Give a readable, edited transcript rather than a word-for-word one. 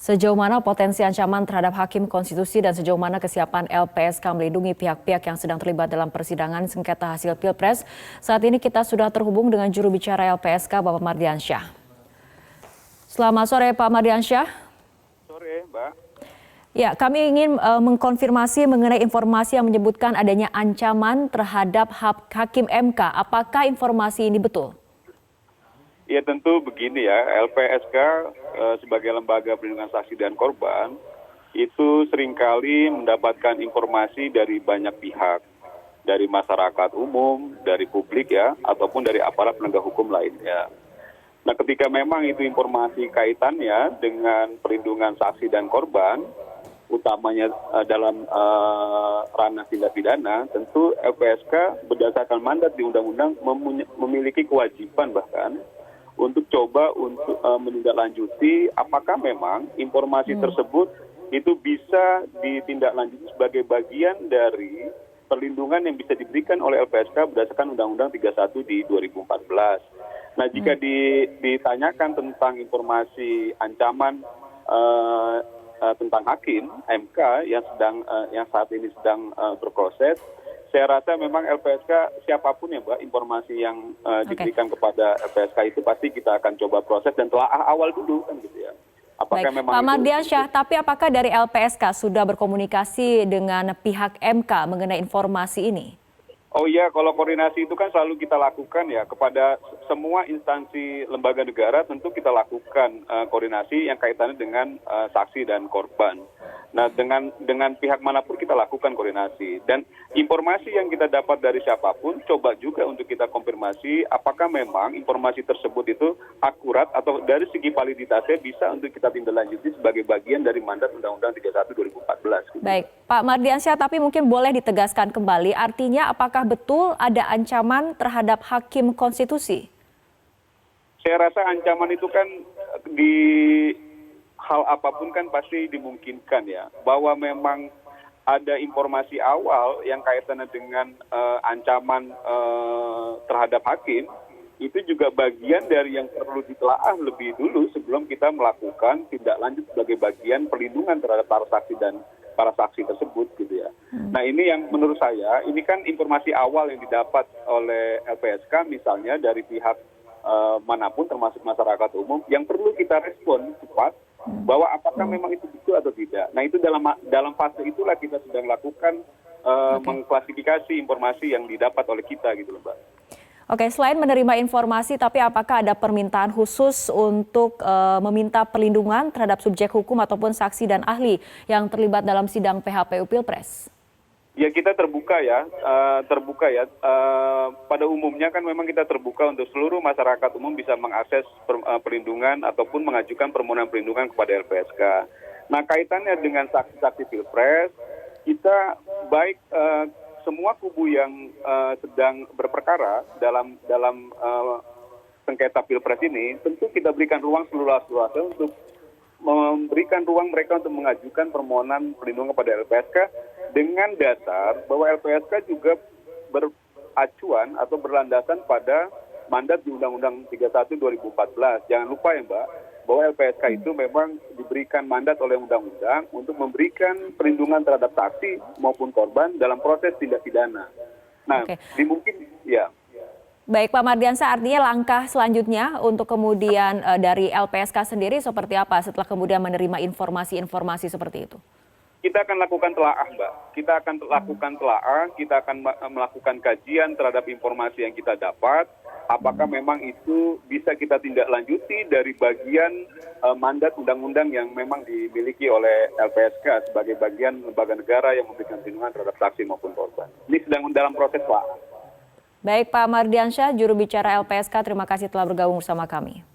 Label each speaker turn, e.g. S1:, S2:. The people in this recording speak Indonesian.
S1: Sejauh mana potensi ancaman terhadap Hakim Konstitusi dan sejauh mana kesiapan LPSK melindungi pihak-pihak yang sedang terlibat dalam persidangan sengketa hasil Pilpres? Saat ini kita sudah terhubung dengan juru bicara LPSK, Bapak Mardiansyah. Selamat sore, Pak Mardiansyah.
S2: Sore, Mbak.
S1: Ya, kami ingin mengkonfirmasi mengenai informasi yang menyebutkan adanya ancaman terhadap Hakim MK. Apakah informasi ini betul?
S2: Ya tentu begini ya, LPSK sebagai lembaga perlindungan saksi dan korban itu seringkali mendapatkan informasi dari banyak pihak, dari masyarakat umum, dari publik ya, ataupun dari aparat penegak hukum lainnya. Nah ketika memang itu informasi kaitannya dengan perlindungan saksi dan korban, utamanya dalam ranah tindak pidana, tentu LPSK berdasarkan mandat di undang-undang memiliki kewajiban bahkan untuk coba untuk menindaklanjuti apakah memang informasi tersebut itu bisa ditindaklanjuti sebagai bagian dari perlindungan yang bisa diberikan oleh LPSK berdasarkan Undang-Undang 31 di 2014. Nah jika ditanyakan tentang informasi ancaman tentang Hakim MK yang saat ini sedang berproses, saya rasa memang LPSK siapapun ya Mbak, informasi yang diberikan kepada LPSK itu pasti kita akan coba proses dan telaah awal dulu kan gitu ya.
S1: Apakah memang Pak Mardiansyah, tapi apakah dari LPSK sudah berkomunikasi dengan pihak MK mengenai informasi ini?
S2: Oh iya, kalau koordinasi itu kan selalu kita lakukan ya kepada semua instansi lembaga negara, tentu kita lakukan koordinasi yang kaitannya dengan saksi dan korban. Nah dengan pihak manapun kita lakukan koordinasi dan informasi yang kita dapat dari siapapun coba juga untuk kita konfirmasi apakah memang informasi tersebut itu akurat atau dari segi validitasnya bisa untuk kita tindaklanjuti sebagai bagian dari mandat Undang-Undang 31 2014.
S1: Baik, Pak Mardiansyah, tapi mungkin boleh ditegaskan kembali, artinya apakah betul ada ancaman terhadap Hakim Konstitusi?
S2: Saya rasa ancaman itu kan di hal apapun kan pasti dimungkinkan ya, bahwa memang ada informasi awal yang kaitannya dengan ancaman terhadap hakim, itu juga bagian dari yang perlu ditelaah lebih dulu sebelum kita melakukan tindak lanjut sebagai bagian perlindungan terhadap para saksi tersebut gitu ya. Nah ini yang menurut saya, ini kan informasi awal yang didapat oleh LPSK misalnya dari pihak manapun termasuk masyarakat umum yang perlu kita respon cepat bahwa apakah memang itu betul atau tidak. Nah itu dalam fase itulah kita sedang lakukan mengklasifikasi informasi yang didapat oleh kita gitu loh Mbak.
S1: Oke, selain menerima informasi, tapi apakah ada permintaan khusus untuk meminta perlindungan terhadap subjek hukum ataupun saksi dan ahli yang terlibat dalam sidang PHPU Pilpres?
S2: Ya kita terbuka ya, pada umumnya kan memang kita terbuka untuk seluruh masyarakat umum bisa mengakses perlindungan ataupun mengajukan permohonan perlindungan kepada LPSK. Nah kaitannya dengan saksi-saksi Pilpres, kita baik semua kubu yang sedang berperkara dalam sengketa Pilpres ini, tentu kita berikan ruang seluas-luasnya untuk memberikan ruang mereka untuk mengajukan permohonan perlindungan kepada LPSK dengan dasar bahwa LPSK juga beracuan atau berlandasan pada mandat di Undang-Undang 31 2014. Jangan lupa ya Mbak, bahwa LPSK itu memang diberikan mandat oleh undang-undang untuk memberikan perlindungan terhadap saksi maupun korban dalam proses tindak pidana. Nah, dimungkin ya.
S1: Baik Pak Mardiansyah, artinya langkah selanjutnya untuk kemudian dari LPSK sendiri seperti apa setelah kemudian menerima informasi-informasi seperti itu?
S2: Kita akan lakukan telaah Mbak, kita akan lakukan telaah, kita akan melakukan kajian terhadap informasi yang kita dapat, apakah memang itu bisa kita tindak lanjuti dari bagian mandat undang-undang yang memang dimiliki oleh LPSK sebagai bagian lembaga negara yang memberikan perlindungan terhadap saksi maupun korban. Ini sedang dalam proses telaah.
S1: Baik Pak Mardiansyah, juru bicara LPSK, terima kasih telah bergabung bersama kami.